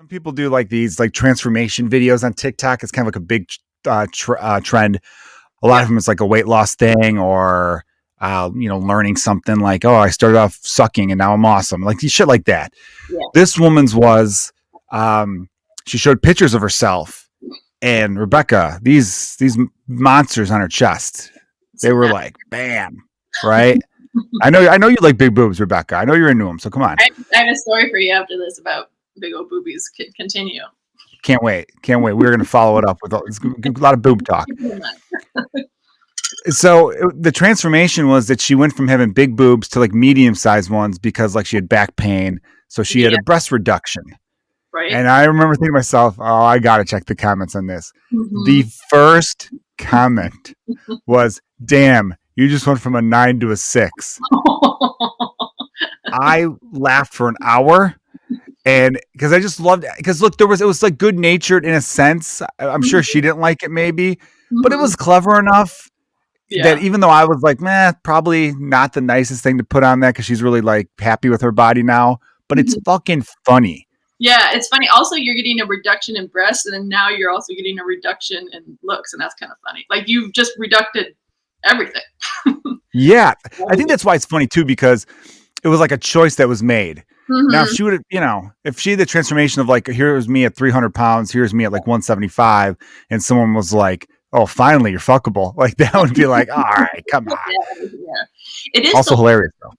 Some people do like these like transformation videos on TikTok. It's kind of like a big trend. A lot of them is like a weight loss thing or, learning something like, oh, I started off sucking and now I'm awesome. Like shit like that. Yeah. This woman's was, she showed pictures of herself and Rebekah, these monsters on her chest. They were like, bam, right? I know you like big boobs, Rebekah. I know you're into them. So come on. I have a story for you after this about big old boobies. Continue. Can't wait. We're going to follow it up with a lot of boob talk. So the transformation was that she went from having big boobs to like medium-sized ones because like she had back pain. So she had a breast reduction. Right. And I remember thinking to myself, oh, I got to check the comments on this. Mm-hmm. The first comment was, damn, you just went from a 9 to a 6. I laughed for an hour. And because I just loved it. Because look, it was like good natured in a sense. I'm sure she didn't like it maybe, but it was clever enough that even though I was like, probably not the nicest thing to put on that because she's really like happy with her body now, but it's fucking funny. Yeah, it's funny. Also, you're getting a reduction in breasts, and then now you're also getting a reduction in looks, and that's kind of funny. Like you've just reducted everything. Yeah, I think that's why it's funny too, because it was like a choice that was made. Mm-hmm. Now, if she would, if she had the transformation of like, here's me at 300 pounds, here's me at like 175, and someone was like, oh, finally, you're fuckable. Like that would be like, all right, come on. Yeah. It is also hilarious though.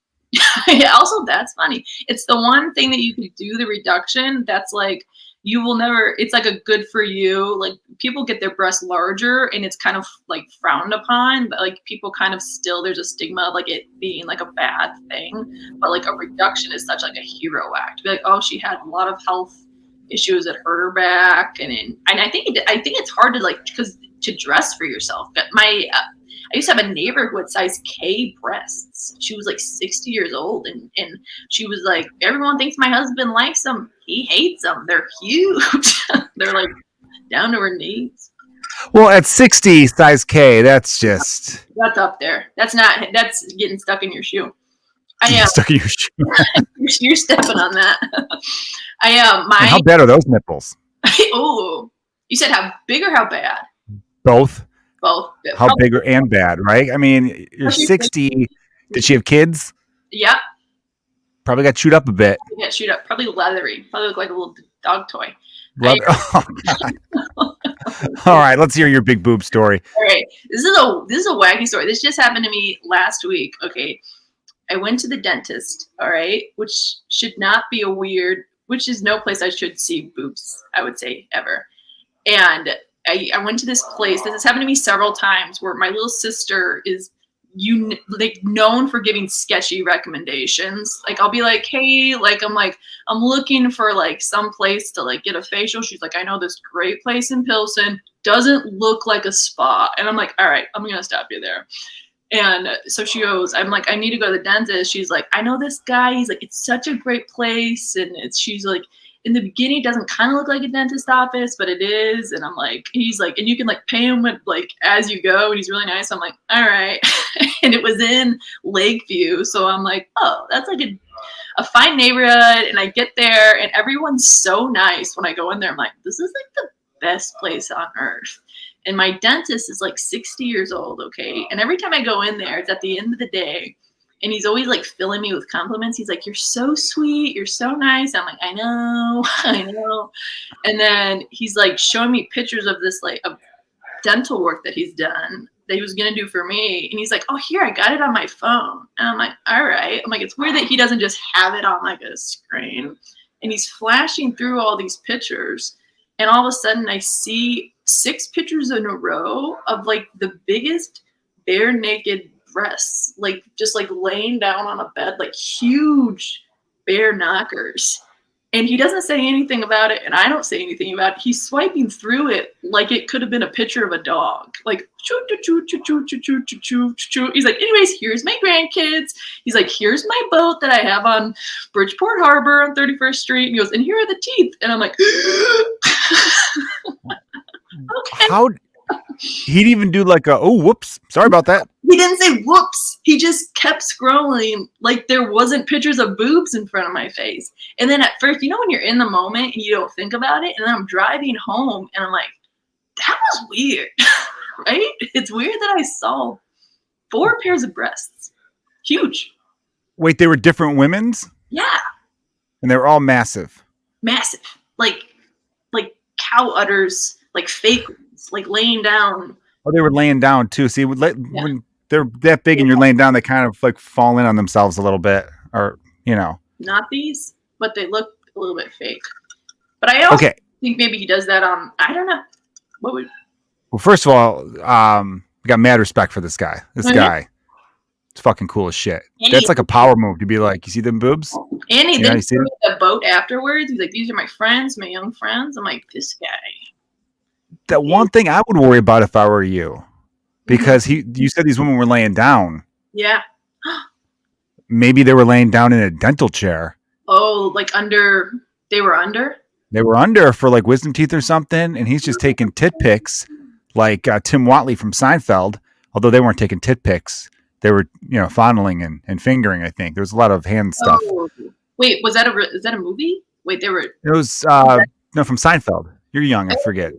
Yeah, also that's funny. It's the one thing that you can do the reduction. That's like you will never. It's like a good for you. Like people get their breasts larger, and it's kind of like frowned upon. But like people kind of still there's a stigma of like it being like a bad thing. But like a reduction is such like a hero act. Be like, oh, she had a lot of health issues that hurt her back, and I think it's hard to like because to dress for yourself. But I used to have a neighbor who had size K breasts. She was like 60 years old, and she was like, everyone thinks my husband likes them. He hates them. They're huge. They're like down to her knees. Well, at 60 size K, that's up there. That's getting stuck in your shoe. Stuck in your shoe. You're stepping on that. How bad are those nipples? Oh, you said how big or how bad? Both. How big and bad, right? I mean, you're 60. Did she have kids? Yeah. Probably got chewed up a bit. Yeah, chewed up. Probably leathery. Probably looked like a little dog toy. Oh, God. All right, let's hear your big boob story. All right. This is a wacky story. This just happened to me last week. Okay. I went to the dentist, all right, which should not be which is no place I should see boobs, I would say, ever. And I went to this place. This has happened to me several times where my little sister is known for giving sketchy recommendations. Like I'll be like, hey, like I'm looking for like some place to like get a facial. She's like, I know this great place in Pilsen. Doesn't look like a spa. And I'm like, all right, I'm gonna stop you there. And so she goes, I'm like, I need to go to the dentist. She's like, I know this guy. He's like, it's such a great place. And she's like, in the beginning, it doesn't kind of look like a dentist office, but it is. And I'm like, he's like, and you can like pay him with like as you go. And he's really nice. I'm like, all right. And it was in Lakeview. So I'm like, oh, that's like a fine neighborhood. And I get there and everyone's so nice when I go in there. I'm like, this is like the best place on earth. And my dentist is like 60 years old. Okay. And every time I go in there, it's at the end of the day. And he's always like filling me with compliments. He's like, you're so sweet. You're so nice. I'm like, I know. And then he's like showing me pictures of this like of dental work that he's done that he was going to do for me. And he's like, oh, here, I got it on my phone. And I'm like, all right. I'm like, it's weird that he doesn't just have it on like a screen. And he's flashing through all these pictures. And all of a sudden I see 6 pictures in a row of like the biggest bare naked breasts, like just like laying down on a bed, like huge bare knockers. And he doesn't say anything about it, and I don't say anything about it. He's swiping through it like it could have been a picture of a dog. Like choo choo choo choo choo choo choo choo choo. He's like, anyways, here's my grandkids. He's like, here's my boat that I have on Bridgeport Harbor on 31st Street. And he goes, and here are the teeth. And I'm like, okay. He'd even do like whoops, sorry about that. He didn't say whoops. He just kept scrolling like there wasn't pictures of boobs in front of my face. And then at first, you know when you're in the moment and you don't think about it, and then I'm driving home and I'm like, that was weird, right? It's weird that I saw 4 pairs of breasts. Huge. Wait, they were different women's? Yeah. And they were all massive. Massive. Like cow udders, like fake ones, like laying down. Oh, they were laying down too. See, when they're that big and you're laying down, they kind of like fall in on themselves a little bit, or Not these, but they look a little bit fake. But I also think maybe he does that on. I don't know. What would? Well, first of all, we got mad respect for this guy. This guy, it's fucking cool as shit. And that's like a power move to be like, you see them boobs? And he then threw the boat afterwards. He's like, these are my friends, my young friends. I'm like, this guy. That one thing I would worry about if I were you, because you said these women were laying down. Yeah. Maybe they were laying down in a dental chair. Oh, like under? They were under? They were under for like wisdom teeth or something, and he's just taking tit pics like Tim Watley from Seinfeld, although they weren't taking tit pics. They were, fondling and fingering, I think. There was a lot of hand stuff. Oh. Wait, is that a movie? Wait, they were... It was, from Seinfeld. You're young, I forget.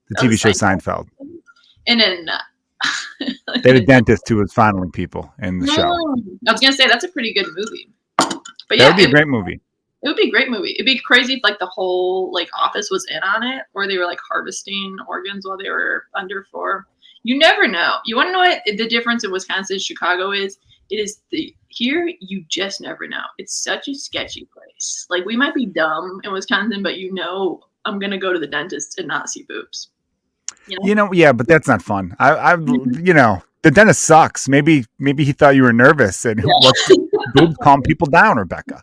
The TV show Seinfeld. And then... they had a dentist who was fondling people in the show. I was going to say, that's a pretty good movie. But that would be a great movie. It would be a great movie. It'd be crazy if like the whole like office was in on it, or they were like harvesting organs while they were under for. You never know. You want to know what the difference in Wisconsin and Chicago is? It is here you just never know. It's such a sketchy place. Like we might be dumb in Wisconsin, but I'm gonna go to the dentist and not see boobs. Yeah, but that's not fun. The dentist sucks. Maybe he thought you were nervous and boobs calm people down, Rebekah.